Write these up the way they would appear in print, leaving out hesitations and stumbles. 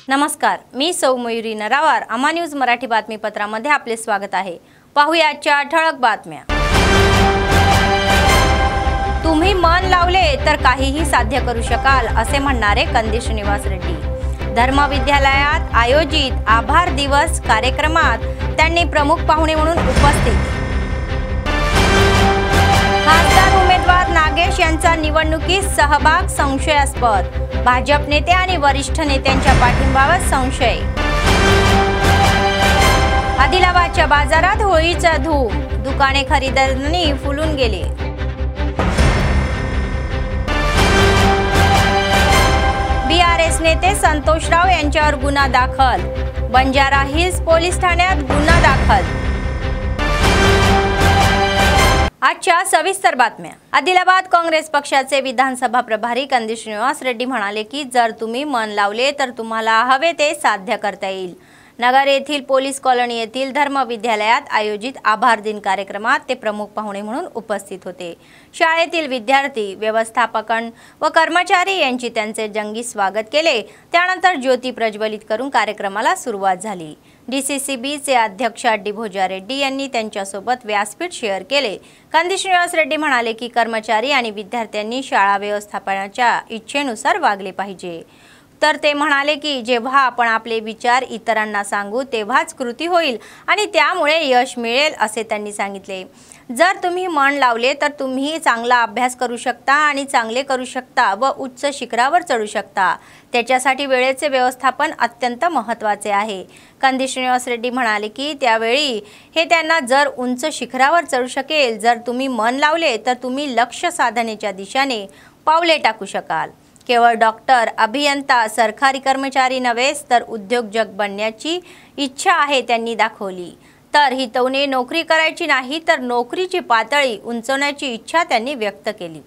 नमस्कार, मी सौ मयुरी नरावार। आम्हा न्यूज मराठी बातमीपत्रामध्ये आपले स्वागत आहे। पाहूया आजच्या ठळक बातम्या। तुम्ही मन लावले तर काहीही साध्य करू शकाल असे म्हणणारे कंदी श्रीनिवास रेड्डी। धर्म विद्यालयात आयोजित आभार दिवस कार्यक्रमात त्यांनी प्रमुख पाहुणे म्हणून उपस्थित। खासदार उमेदवार नागेश यांचा निवडणुकीत सहभाग संशयास्पद। भाजप नेते आणि वरिष्ठ नेत्यांच्या पाठिंब्यावर संशय। आदिलाबादच्या बाजारात होळीचा धूम, दुकाने खरेदीदारांनी फुलून गेले। बीआरएस नेते संतोषराव यांच्यावर गुन्हा दाखल, बंजारा हिल्स पोलीस ठाण्यात गुन्हा दाखल। आजच्या सविस्तर बातम्या। आदिलाबाद काँग्रेस पक्षाचे विधानसभा प्रभारी कंदी श्रीनिवास रेड्डी म्हणाले की जर तुम्ही मन लावले तर तुम्हाला हवे ते साध्य करता येईल। नगर येथील पोलीस कॉलनी येथील धर्म विद्यालयात आयोजित आभार दिन कार्यक्रमात ते प्रमुख पाहुणे म्हणून उपस्थित होते। शाळेतील विद्यार्थी, व्यवस्थापकन व कर्मचारी यांची त्यांचे जंगी स्वागत केले। त्यानंतर ज्योती प्रज्वलित करून कार्यक्रमाला सुरुवात झाली। डीसीसीबीचे अध्यक्ष डी भोजा रेड्डी यांनी त्यांच्यासोबत व्यासपीठ शेअर केले। कंदी श्रीनिवास रेड्डी म्हणाले की कर्मचारी आणि विद्यार्थ्यांनी शाळा व्यवस्थापनाच्या इच्छेनुसार वागले पाहिजे। तर ते म्हणाले की जेव्हा आपण आपले विचार इतरांना सांगू तेव्हाच कृती होईल आणि त्यामुळे यश मिळेल असे त्यांनी सांगितले। जर तुम्ही मन लावले तर तुम्ही चांगला अभ्यास करू शकता आणि चांगले करू शकता व उच्च शिखरावर चढू शकता। त्याच्यासाठी वेळेचे व्यवस्थापन अत्यंत महत्त्वाचे आहे। कंदी श्रीनिवास रेड्डी म्हणाले की त्यावेळी हे त्यांना जर उंच शिखरावर चढू शकेल, जर तुम्ही मन लावले तर तुम्ही लक्ष्य साधनेच्या दिशेने पावले टाकू शकाल। केवळ डॉक्टर, अभियंता, सरकारी कर्मचारी नव्हेच तर उद्योजक बनण्याची इच्छा आहे त्यांनी दाखवली। तर हितवणे नोकरी करायची नाही तर नोकरीची पातळी उंचवण्याची इच्छा त्यांनी व्यक्त केली।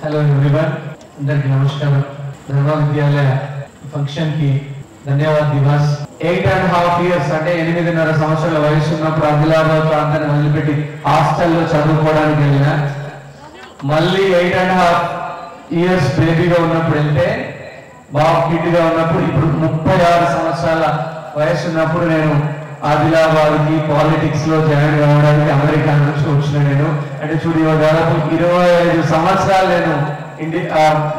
हेलो एवरीवन, नमस्कार। धर्म विद्यालय फंक्शन की ధన్యవాద దివస్ 8.5 ఇయర్స్ అంటే 8.5 సంవత్సరాల వయసు ఉన్నప్పుడు ఆదిలాబాద్ ప్రాంతాన్ని వదిలిపెట్టి హాస్టల్లో చదువుకోవడానికి వెళ్ళినా, మళ్ళీ 8.5 ఇయర్స్ బేబీగా ఉన్నప్పుడు వెళ్తే బాబు కిడ్గా ఉన్నప్పుడు ఇప్పుడు 36 సంవత్సరాల వయసు ఉన్నప్పుడు నేను ఆదిలాబాద్కి పాలిటిక్స్ లో జాయిన్ కావడానికి అమెరికా నుంచి వచ్చిన నేను అంటే చూడు దాదాపు 25 సంవత్సరాలు నేను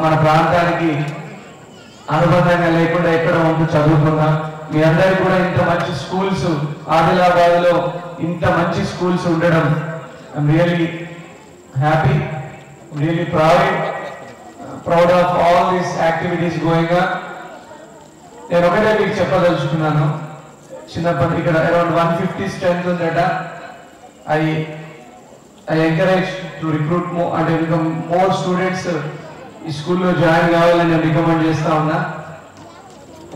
మన ప్రాంతానికి అనుబంధంగా లేకుండా ఎక్కడ ఉంటూ చదువుకున్నా। మీ అందరికీ కూడా ఇంత మంచి స్కూల్స్ ఆదిలాబాద్ లో ఇంత మంచి స్కూల్స్ ఉండడం I'm really happy, really proud of all these activities going on. నేను ఒకటే మీకు చెప్పదలుచుకున్నాను, చిన్నప్పటి ఇక్కడ అరౌండ్ 150 స్ట్రెంత్ ఉందట। ఐ ఎంకరేజ్ టు రిక్రూట్ అంటే ఇంకా మోర్ స్టూడెంట్స్ ఈ స్కూల్లో జాయిన్ కావాలని నేను రికమెండ్ చేస్తా ఉన్నా।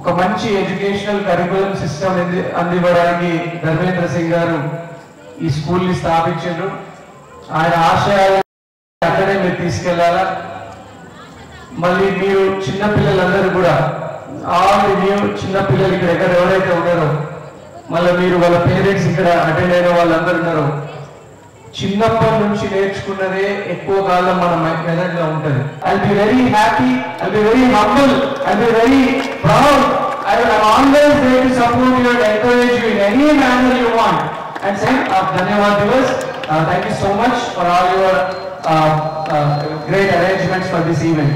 ఒక మంచి ఎడ్యుకేషనల్ కరికులం సిస్టమ్ అందివ్వడానికి ధర్మేంద్ర సింగ్ గారు ఈ స్కూల్ని స్థాపించారు। ఆయన ఆశయాలు అక్కడే మీరు తీసుకెళ్లాలా। మళ్ళీ మీరు చిన్నపిల్లలందరూ కూడా చిన్నపిల్లలు ఇక్కడ ఎవరైతే ఉన్నారో మళ్ళీ మీరు వాళ్ళ పేరెంట్స్ ఇక్కడ అటెండ్ అయిన వాళ్ళందరూ ఉన్నారో చిన్నప్పటి నుంచి నేర్చుకున్నదే ఎక్కువ కాలం మన మెదడులో ఉంటుంది। I be very happy, I be very humble, I be very proud, I will always there to support you and encourage you in any manner you want and say ధన్యవాద దివస్। Thank you so much for all your great arrangements for this event.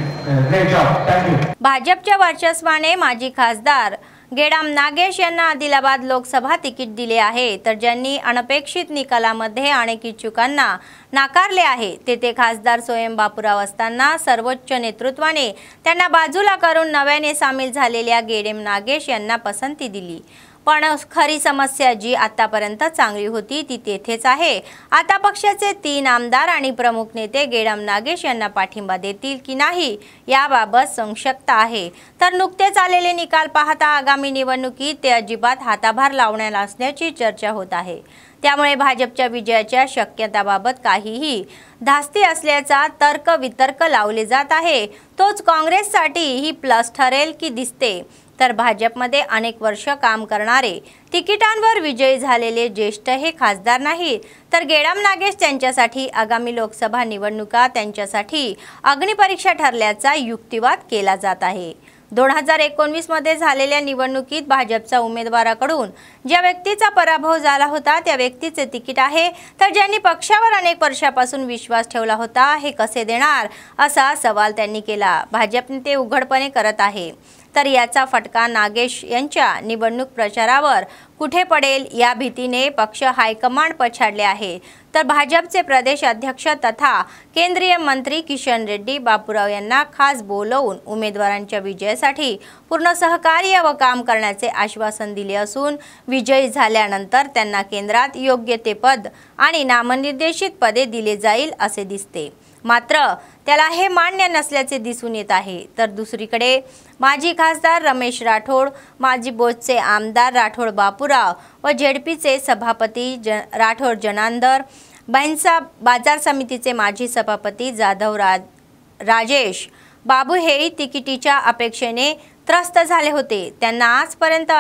Great job. Thank you. भाजपच्या वर्चस्वाने माजी खासदार गेडाम नागेश यांना Adilabad Lok Sabha ticket दिले आहे, तर ज्यांनी अनपेक्षित निकालामध्ये अनेक इच्छुकांना नाकारले आहे तेथे खासदार स्वयं बापूराव असताना सर्वोच्च नेतृत्वाने त्यांना बाजूला करून नव्याने सामील झालेल्या गेडाम नागेश यांना पसंती दिली। पण खरी समस्या जी आतापर्यंत चांगली होती ती तेथेच आहे। आता पक्षाचे 3 आमदार आणि प्रमुख नेते गेडाम नागेश यांना पाठिंबा देतील की नाही याबाबत संशयता आहे। तर नुकतेच आलेले निकाल पाहता आगामी निवडणुकीत ते अजिबात हाताभार लावणार असल्याची चर्चा होत आहे। त्यामुळे भाजपच्या विजयाच्या शक्यताबाबत काहीही धास्ती असल्याचा तर्क वितर्क लावले जात आहे। तोच काँग्रेससाठी ही प्लस ठरेल की दिसते तर भाजपमध्ये अनेक वर्ष काम करणारे तिकिटांवर विजयी झालेले ज्येष्ठ हे खासदार नाही तर गेडाम नागेश त्यांच्यासाठी आगामी लोकसभा निवडणुका त्यांच्यासाठी अग्निपरीक्षा ठरल्याचा युक्तिवाद केला जात आहे। 2019 मध्ये झालेल्या निवडणुकीत भाजपच्या उमेदवाराकडून ज्या व्यक्तीचा पराभव झाला होता त्या व्यक्तीचे तिकीट आहे तर ज्यांनी पक्षावर अनेक वर्षापासून विश्वास ठेवला होता हे कसे देणार असा सवाल त्यांनी केला। भाजपने ते उघडपणे करत आहे तर याचा फटका नागेश यांच्या निवडणूक प्रचारावर कुठे पडेल या भीतीने पक्ष हायकमांड पछाडले आहे। तर भाजपचे प्रदेश अध्यक्ष तथा केंद्रीय मंत्री किशन रेड्डी बापूराव यांना खास बोलवून उमेदवारांच्या विजयासाठी पूर्ण सहकार्य व काम करण्याचे आश्वासन दिले असून विजयी झाल्यानंतर त्यांना केंद्रात योग्य ते पद आणि नामनिर्देशित पदे दिले जाईल असे दिसते। मात्र त्याला हे मान्य नसल्याचे दिसून येत आहे। तर दुसरीकडे माजी खासदार रमेश राठोड, माजी बोधचे आमदार राठोड बापूराव व झेडपीचे सभापती राठोड जनांदर, बहन्सा बाजार समितीचे माजी सभापती जाधव राजेश बाबू हेही तिकिटीच्या अपेक्षेने त्रस्त झाले होते। त्यांना आजपर्यंत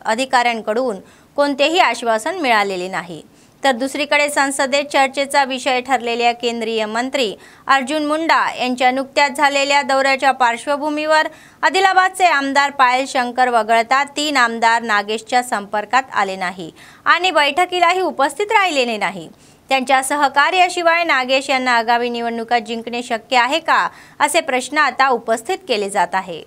अधिकाऱ्यांकडून कोणतेही आश्वासन मिळालेले नाही। तर दुसरीकडे संसदेत चर्चेचा विषय ठरलेल्या केंद्रीय मंत्री अर्जुन मुंडा यांच्या नुकत्याच झालेल्या दौऱ्याच्या पार्श्वभूमीवर आदिलाबादचे आमदार पायल शंकर वगळता 3 आमदार नागेशच्या संपर्कात आले नाही आणि बैठकीलाही उपस्थित राहिलेले नाही। त्यांच्या सहकार्याशिवाय नागेश यांना आगामी निवडणुका जिंकणे शक्य आहे का असे प्रश्न आता उपस्थित केले जात आहे।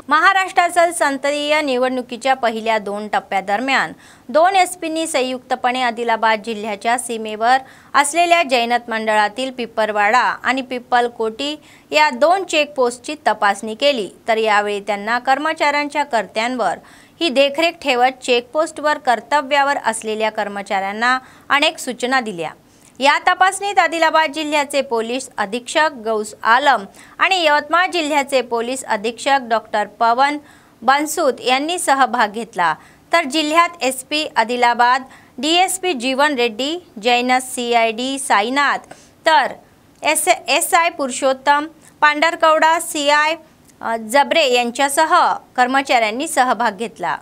महाराष्ट्रातील संसदीय निवडणुकीच्या पहिल्या 2 टप्प्यादरम्यान 2 एसपींनी संयुक्तपणे आदिलाबाद जिल्ह्याच्या सीमेवर असलेल्या जैनत मंडळातील पिपरवाडा आणि पिपलकोटी या 2 चेकपोस्टची तपासणी केली। तर यावेळी त्यांना कर्मचाऱ्यांच्या कर्त्यांवर ही देखरेख ठेवत चेकपोस्टवर कर्तव्यावर असलेल्या कर्मचाऱ्यांना अनेक सूचना दिल्या। या तपासणीत आदिलाबाद जिल्ह्याचे पोलीस अधीक्षक गौस आलम आणि यवतमाळ जिल्ह्याचे पोलीस अधीक्षक डॉक्टर पवन बनसूत यांनी सहभाग घेतला। तर जिल्ह्यात एसपी आदिलाबाद, डीएसपी जीवन रेड्डी, जैनस सीआयडी साईनाथ, तर एसआय पुरुषोत्तम पांढरकवडा, सीआय जबरे यांच्यासह कर्मचाऱ्यांनी सहभाग घेतला।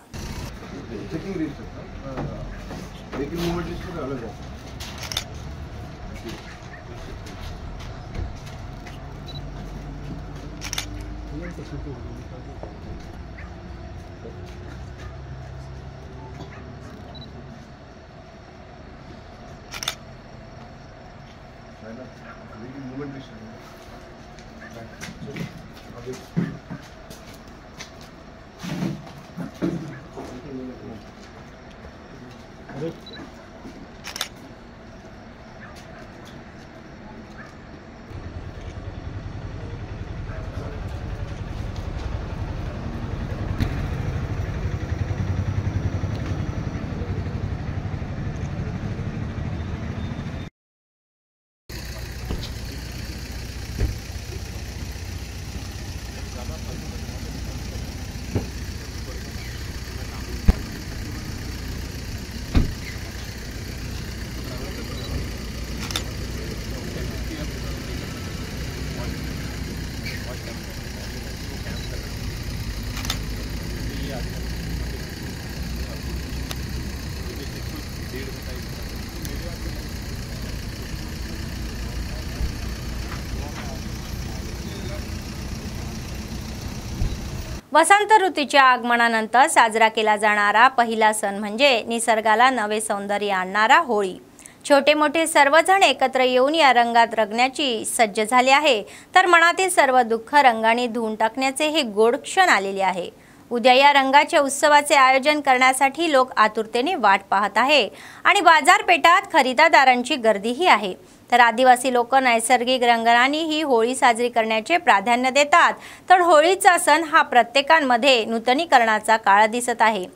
वसंत ऋतूच्या आगमनानंतर साजरा केला जाणारा पहिला सण म्हणजे निसर्गाला नवे सौंदर्य आणणारा होळी। छोटे मोठे सर्वजण एकत्र येऊन या रंगात रंगण्याची सज्ज झाले आहे, तर मनातील सर्व दुःख रंगाने धुवून टाकण्याचे हे गोड क्षण आलेले आहे। उद्या या रंगाच्या उत्सवाचे आयोजन करण्यासाठी लोक आतुरतेने वाट पाहत आहे आणि बाजारपेठात खरेदीदारांची गर्दीही आहे। तर आदिवासी लोक नैसर्गिक रंगांनी ही होळी साजरी करण्याचे प्राधान्य देतात, तर होळीचा सण हा प्रत्येकामध्ये नूतनीकरणाचा काळ दिसत आहे।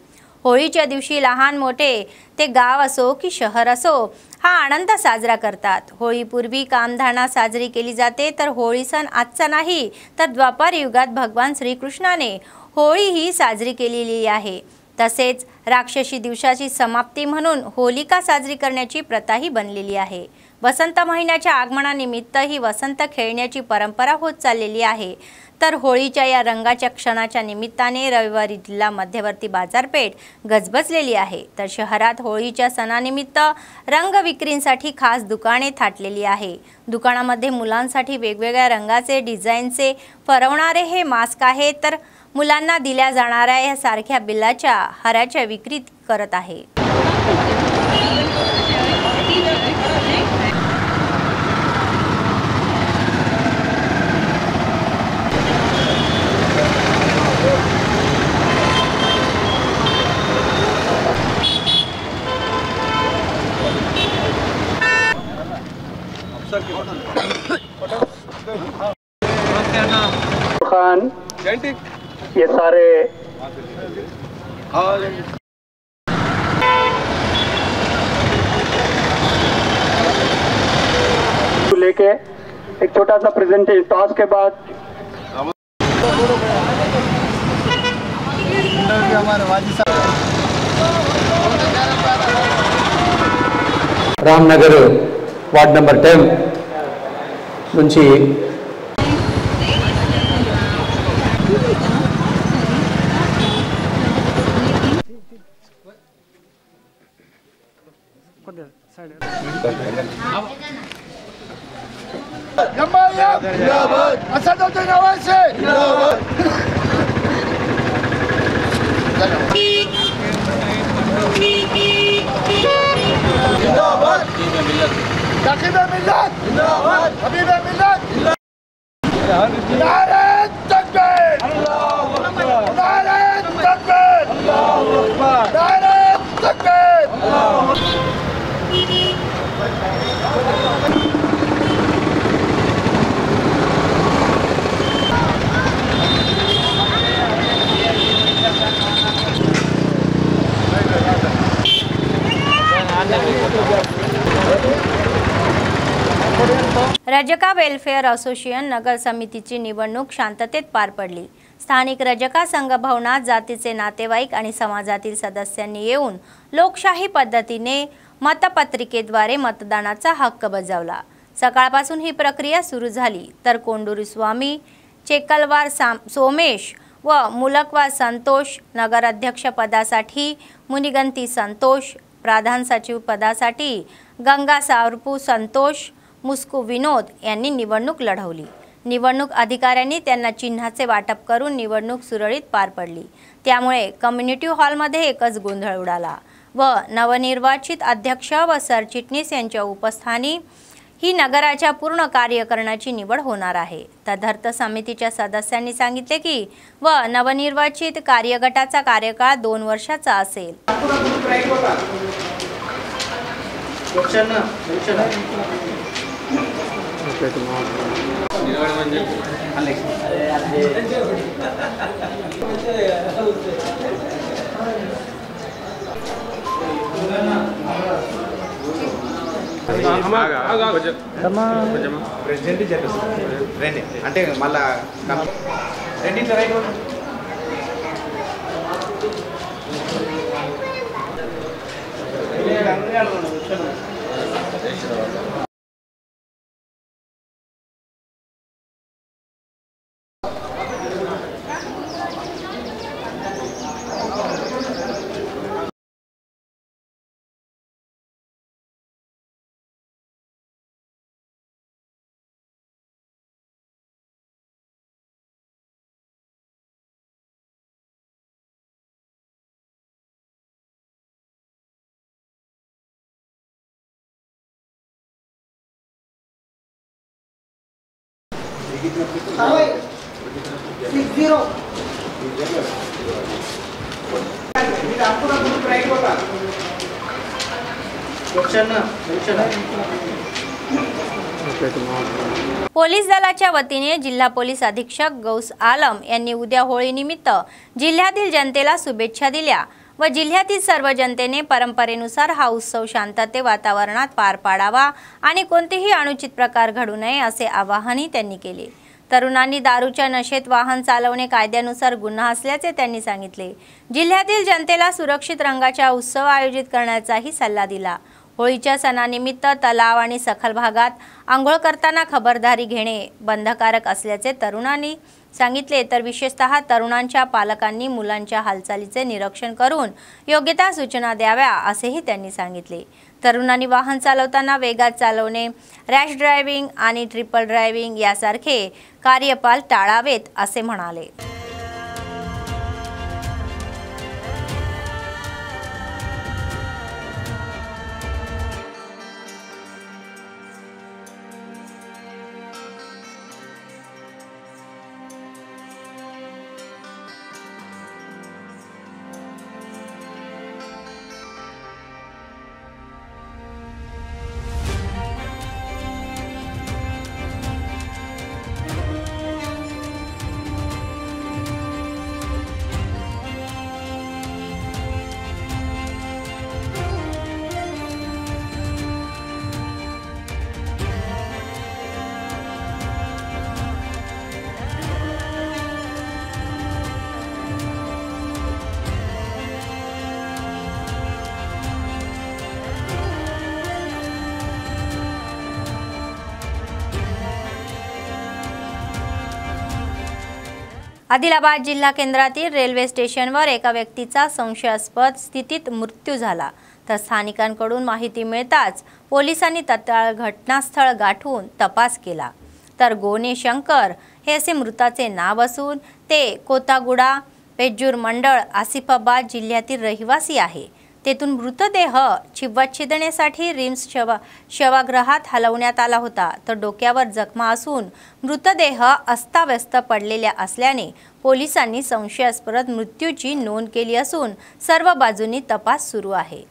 होळीच्या दिवशी लहान मोठे ते गाव असो की शहर असो हा आनंद साजरा करतात। होळीपूर्वी कामधेनू साजरी केली जाते, तर होळी सण आजचा नाही तर द्वापार युगात भगवान श्रीकृष्णाने होळी ही साजरी केलेली आहे। तसेच राक्षसी दिवसाची समाप्ती म्हणून होलिका साजरी करण्याची प्रथाही बनलेली आहे। वसंत महिन्याच्या आगमनानिमित्त ही वसंत खेळण्याची परंपरा होत चाललेली आहे। तर होळीच्या या रंगाच्या क्षणाच्या निमित्ताने रविवारी जिल्हा मध्यवर्ती बाजारपेठ गजबजलेली आहे। तर शहरात होळीच्या सणानिमित्त रंग विक्रीसाठी खास दुकाने थाटलेली आहे। दुकानामध्ये मुलांसाठी वेगवेगळ्या रंगाचे डिझाईनचे फरवणारे हे मास्क आहेत, तर मुलांना दिल्या जाणाऱ्या या सारख्या बिल्लाच्या हाराच्या विक्री करत आहे। खान ये सारे लेके एक छोटा सा प्रेजेंटेशन टॉस के बाद रामनगर वार्ड नंबर 10 నుంచి रजका वेलफेअर असोसिएशन नगर समितीची निवडणूक शांततेत पार पडली। स्थानिक रजका संघ भवनात जातीचे नातेवाईक आणि समाजातील सदस्यांनी येऊन लोकशाही पद्धतीने मतपत्रिकेद्वारे मतदानाचा हक्क बजावला। सकाळपासून ही प्रक्रिया सुरू झाली, तर कोंडूरी स्वामी, चेकलवार सोमेश व मुलकवार संतोष, नगराध्यक्ष पदासाठी मुनिगंती संतोष, प्रधान सचिव पदासाठी गंगा सावरपू संतोष, मुस्कू विनोद यांनी निवडणूक लढवली। निवडणूक अधिकाऱ्यांनी त्यांना चिन्हाचे वाटप करून निवडणूक सुरळीत पार पडली। त्यामुळे कम्युनिटी हॉलमध्ये एकच गोंधळ उडाला व नवनिर्वाचित अध्यक्ष व सरचिटणीस यांच्या उपस्थानी ही नगराच्या पूर्ण कार्यकर्त्यांची निवड होणार आहे। तदर्थ समितीच्या सदस्यांनी सांगितले की नवनिर्वाचित कार्यगटाचा कार्यकाळ 2 वर्षाचा असेल। ప్రెసిడెంట్ రండి అంటే మళ్ళా రండి రైట్ पोलीस दलाच्या वतीने जिल्हा पोलीस अधीक्षक गौस आलम यांनी उद्या होळीनिमित्त जिल्ह्यातील जनतेला शुभेच्छा दिल्या व जिल्ह्यातील सर्व जनतेने परंपरेनुसार हा उत्सव शांतते वातावरणात पार पाडावा आणि कोणतेही अनुचित प्रकार घडू नये असे आवाहनही त्यांनी केले। तरुणांनी दारूच्या नशेत वाहन चालवणे कायद्यानुसार गुन्हा असल्याचे त्यांनी सांगितले। जिल्ह्यातील जनतेला सुरक्षित रंगाचा उत्सव आयोजित करण्याचाही सल्ला दिला। होळीच्या सणानिमित्त तलाव आणि सखल भागात आंघोळ करताना खबरदारी घेणे बंधनकारक असल्याचे तरुणांनी सांगितले। तर विशेषतः तरुणांच्या पालकांनी मुलांच्या हालचालीचे निरीक्षण करून योग्य त्या सूचना द्याव्या असेही त्यांनी सांगितले। तरुणांनी वाहन चालवताना वेगात चालवणे, रॅश ड्रायव्हिंग आणि ट्रिपल ड्रायव्हिंग यासारखे कार्यपाल टाळावेत असे म्हणाले। आदिलाबाद जिल्हा केंद्रातील रेल्वे स्टेशनवर एका व्यक्तीचा संशयास्पद स्थितीत मृत्यू झाला। तर स्थानिकांकडून माहिती मिळताच पोलिसांनी तत्काळ घटनास्थळ गाठून तपास केला। तर गोने शंकर हे असे मृताचे नाव असून ते कोतागुडा पेज्जूर मंडळ आसिफाबाद जिल्ह्यातील रहिवासी आहे। तेथून मृतदेह शिवच्छेदनेसाठी रिम्स शवागृहात हलवण्यात आला होता। तर डोक्यावर जखमा असून मृतदेह अस्ताव्यस्त पडलेल्या असल्याने पोलिसांनी संशयास्पद मृत्यूची नोंद केली असून सर्व बाजूंनी तपास सुरू आहे।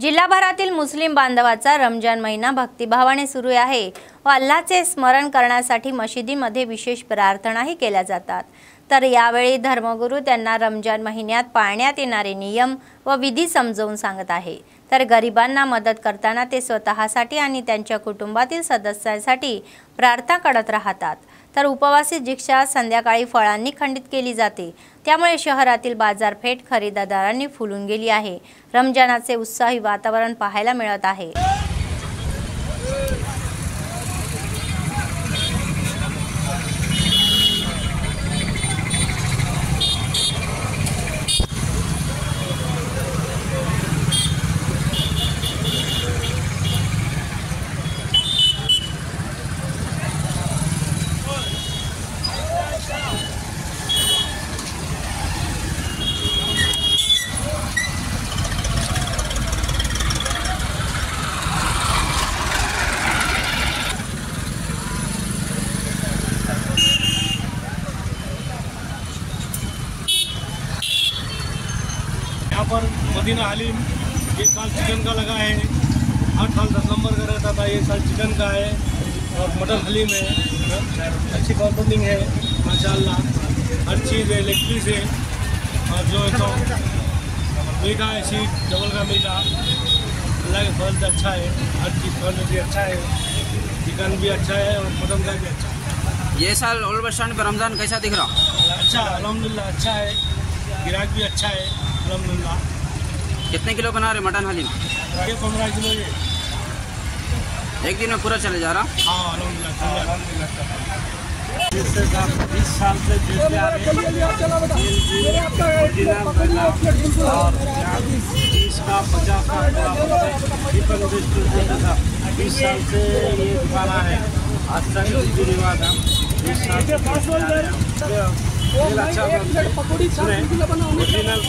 जिल्हाभरातील मुस्लिम बांधवाचा रमजान महिना भक्तिभावाने सुरू आहे व अल्लाहचे स्मरण करण्यासाठी मशिदीमध्ये विशेष प्रार्थनाही केल्या जातात। तर यावेळी धर्मगुरू त्यांना रमजान महिन्यात पाळण्यात येणारे नियम व विधी समजावून सांगत आहे। तर गरिबांना मदत करताना ते स्वतःसाठी आणि त्यांच्या कुटुंबातील सदस्यांसाठी प्रार्थना करत राहतात। तर उपवासी दीक्षा संध्याकाळी फळांनी खंडित केली जाते, त्यामुळे शहरातील बाजारपेठ खरेदीदारांनी फुलून गेली आहे। रमजानाचे उत्साही वातावरण पाहायला मिळत आहे। पर मदीना हलीम ये साल चिकन का लगा है, 8 साल 10 नंबर का रहता था, ये साल चिकन का है और मटन हलीम है। अच्छी काउंटिंग है माशाल्लाह, हर चीज़ है, लेग पीस है और जो है तो मीठा है, सीट डबल का मीठा, अल्लाह के फजल से अच्छा है, हर चीज़ क्वालिटी अच्छा है। चिकन भी अच्छा है और मटन का भी अच्छा है। ये साल ओल्ड बस स्टैंड पर रमज़ान कैसा दिख रहा? अच्छा अल्हम्दुलिल्लाह अच्छा है, गिराक भी अच्छा है अल्हम्दुलिल्लाह। कितने किलो बना रहे मटन हलीम? ये 15 किलो ये। एक दिन में पूरा चले जा रहा? हाँ अल्हम्दुलिल्लाह। 20 साल से बेचते आ रहे हैं और 30 का 50 का 20 साल से ये दुकान है। आज तक रीति रिवाज है 20 साल से अच्छा ओरिजिनल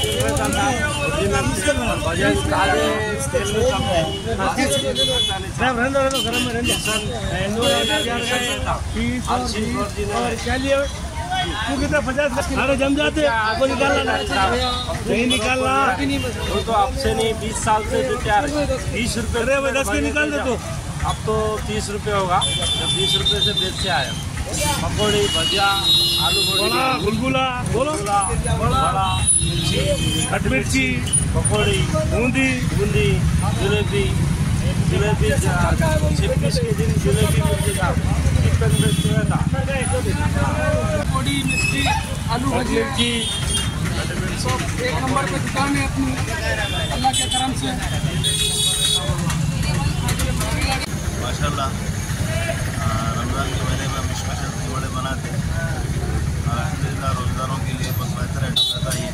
अरे जम जाते आपको निकालना नहीं निकालना वो तो आपसे नहीं 20 साल से देते आ रहे 20 रुपये। अरे 10 के निकाल दे तो अब तो 30 रुपये होगा। जब 20 रुपये से बेच से आए पकौड़ी भजिया आलू गुलगुला बड़ा खट मिर्ची पकौड़ी बूंदी जलेबी 26 के दिन जलेबी मिलती था चिकन बेचते था पकौड़ी मिर्ची आलू मिर्ची एक नंबर पे दुकान है अपनी अल्लाह के करम से माशाल्लाह। रमज़ान के महीने में हम स्पेशल खिचड़े बनाते हैं और अल्हम्दुलिल्लाह रोज़गारों के लिए बहुत बेहतर आइटम रहता है।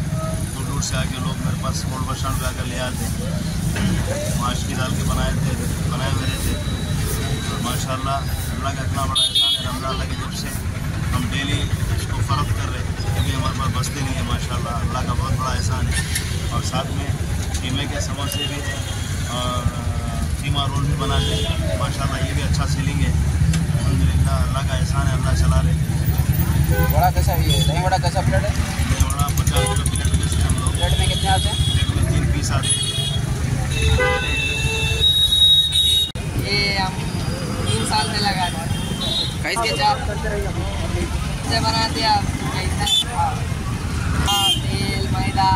दूर दूर से आके लोग मेरे पास ओल्ड बस स्टैंड पे आकर ले आते हैं। माश की दाल के बनाए हुए थे और माशाल्लाह अल्लाह का इतना बड़ा एहसान है रमज़ान लगे जब से हम डेली इसको फ़रोख्त कर रहे हैं क्योंकि हमारे पास बचते नहीं है। माशाल्लाह अल्लाह का बहुत बड़ा एहसान है। और साथ में कीमे के समोसे भी हैं और कीमा रोल भी बनाते हैं माशाल्लाह। ये भी अच्छा सेलिंग है अल्हम्दुलिल्लाह। अल्लाह का एहसान है, अल्लाह चला रहे। बड़ा कैसा है? दही बड़ा कैसा प्लेट है? दही बड़ा 50 रुपये प्लेट बेचते हैं हम लोग। प्लेट में कितने आते हैं? प्लेट में 3 पीस आते हैं। ये हम 3 साल से लगा रहे कैसे चार से बनाते आप तेल मैदा।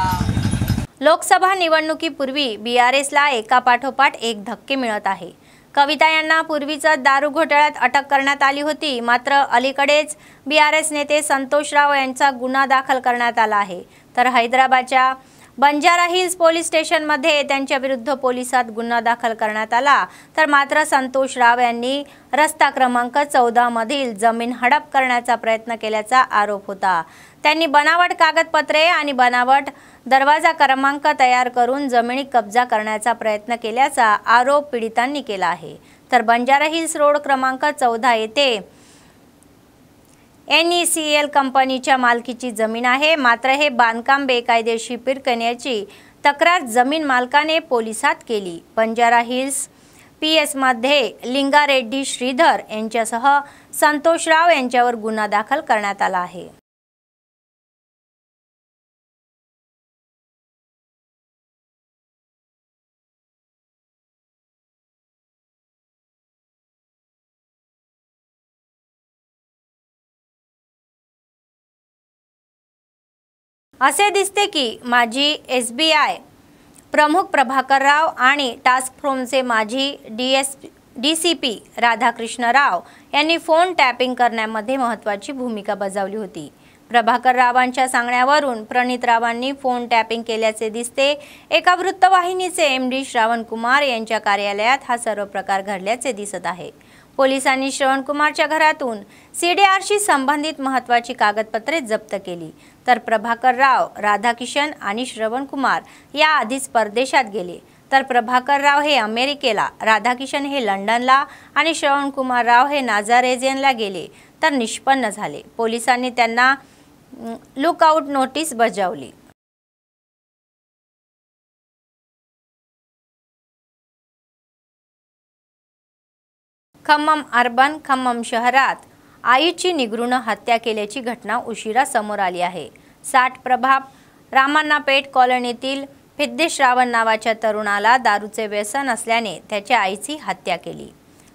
लोकसभा निवडणुकीपूर्वी BRSला एकापाठोपाठ एक धक्के मिळत आहे। कविता यांना पूर्वीच दारू घोटाळ्यात अटक करण्यात आली होती, मात्र अलीकडेच BRS नेते संतोषराव यांचा गुन्हा दाखल करण्यात आला आहे। तर हैदराबादच्या बंजारा हिल्स पोलीस स्टेशनमध्ये त्यांच्या विरुद्ध पोलिसात गुन्हा दाखल करण्यात आला। तर मात्र संतोषराव यांनी रस्ता क्रमांक 14 मधील जमीन हडप करण्याचा प्रयत्न केल्याचा आरोप होता। त्यांनी बनावट कागदपत्रे आणि बनावट दरवाजा क्रमांक तयार करून जमिनी कब्जा करण्याचा प्रयत्न केल्याचा आरोप पीडितांनी केला आहे। तर बंजारा हिल्स रोड क्रमांक 14 येथे NECL कंपनीच्या मालकीची जमीन आहे, मात्र हे बांधकाम बेकायदेशीर करण्याची तक्रार जमीन मालकाने पोलिसात केली। बंजारा हिल्स PS मध्ये लिंगारेड्डी श्रीधर यांच्यासह संतोषराव यांच्यावर गुन्हा दाखल करण्यात आला आहे। असे दिसते की माजी SBI प्रमुख प्रभाकरराव आणि टास्क फोर्सचे माजी DCP राधाकृष्ण राव यांनी फोन टॅपिंग करण्यामध्ये महत्त्वाची भूमिका बजावली होती। प्रभाकररावांच्या सांगण्यावरून प्रणितरावांनी फोन टॅपिंग केल्याचे दिसते। एका वृत्तवाहिनीचे MD श्रावणकुमार यांच्या कार्यालयात हा सर्व प्रकार घडल्याचे दिसत आहे। पोलिसांनी श्रवणकुमारच्या घरातून CDRशी संबंधित महत्त्वाची कागदपत्रे जप्त केली। तर प्रभाकरराव, राधाकिशन आणि श्रवणकुमार या आधीच परदेशात गेले। तर प्रभाकरराव हे अमेरिकेला, राधाकिशन हे लंडनला आणि श्रवणकुमार राव हे नाझारेझियनला गेले तर निष्पन्न झाले। पोलिसांनी त्यांना लुकआउट नोटीस बजावली। खम्मम अर्बन खम्मम शहरात आईची निगृण हत्या केल्याची घटना उशिरा समोर आली आहे। 60 प्रभाव रामन्नापेठ कॉलनीतील सिद्धेश्रावण नावाच्या तरुणाला दारूचे व्यसन असल्याने त्याच्या आईची हत्या केली।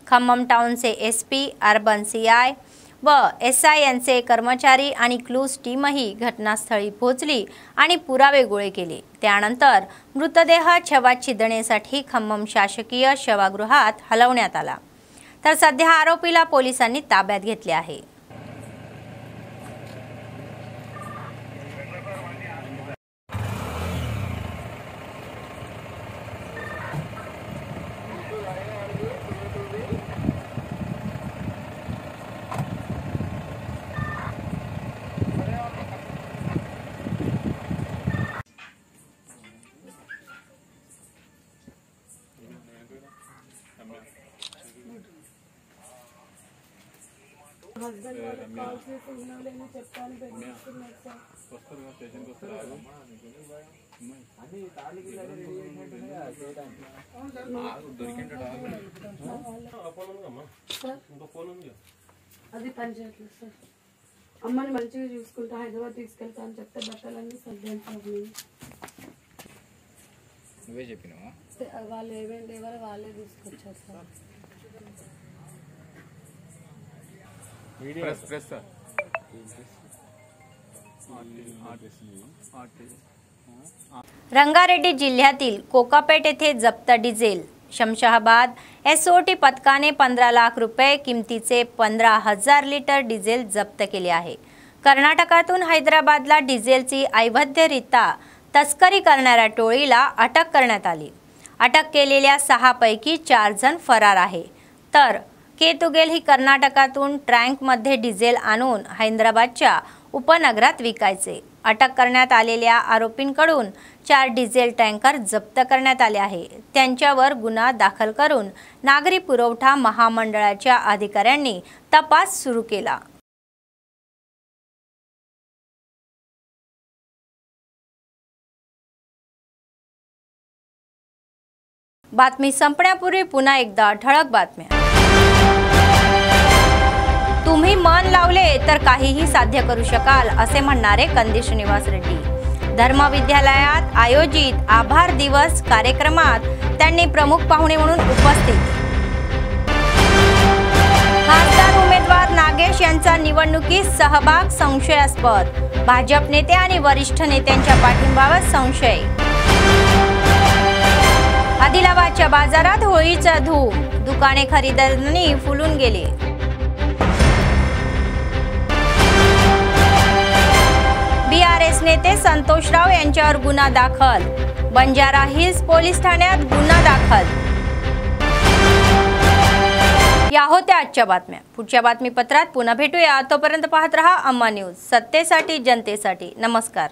खम्मम टाउनचे SP, अर्बन CI व SI यांचे कर्मचारी आणि क्लूज टीमही घटनास्थळी पोहोचली आणि पुरावे गोळे केले। त्यानंतर मृतदेह शवछिदणेसाठी खम्मम शासकीय शवगृहात हलवण्यात आला। तर सध्या आरोपीला पोलिसांनी ताब्यात घेतले आहे। అది పంచాయతీ సార్ అమ్మని మంచిగా చూసుకుంటా హైదరాబాద్ తీసుకెళ్తా అని చెప్తే బట్టలన్నీ సర్దేంటారు నువ్వే చెప్పినావా వాళ్ళు ఏమేంటి ఎవరు వాళ్ళే తీసుకొచ్చారు సార్ रंगारेड्डी जिल्ह्यातील कोकापेट येथे जप्त डिझेल। शमशाबाद एसओटी पथकाने 15 लाख रुपये किमतीचे 15,000 लिटर डिझेल जप्त केले आहे। कर्नाटकातून हैदराबादला डिझेलची अवैधरित्या तस्करी करणाऱ्या टोळीला अटक करण्यात आली। अटक केलेल्या 6 पैकी 4 जण फरार आहे, तर केतुगेल ही कर्नाटकातून ट्रँकमध्ये डिझेल आणून हैदराबादच्या उपनगरात विकायचे। अटक करण्यात आलेल्या आरोपींकडून 4 डिझेल टँकर जप्त करण्यात आले आहे। त्यांच्यावर गुन्हा दाखल करून नागरी पुरवठा महामंडळाच्या अधिकाऱ्यांनी तपास सुरू केला। बातमी संपण्यापूर्वी पुन्हा एकदा ठळक बातम्या। तुम्ही मन लावले तर काहीही साध्य करू शकाल असे म्हणणारे कंदी श्रीनिवास रेड्डी। धर्म विद्यालयात आयोजित आभार दिवस कार्यक्रमात त्यांनी प्रमुख पाहुणे म्हणून उपस्थित। खासदार उमेदवार नागेश यांचा निवडणुकीत सहभाग संशयास्पद। भाजप नेते आणि वरिष्ठ नेत्यांच्या पाठिंब्यावर संशय। आदिलाबादच्या बाजारात होळीचा धूम, दुकाने खरेदीदारांनी फुलून गेले। बीआरएस नेते संतोषराव यांच्यावर गुन्हा दाखल। बंजारा हिल्स पोलीस ठाण्यात गुन्हा दाखल। या होत्या आजच्या बातम्या। पुढच्या बातमीपत्रात पुन्हा भेटूया। तोपर्यंत पाहत रहा अम्मा न्यूज, सत्तेसाठी जनतेसाठी। नमस्कार।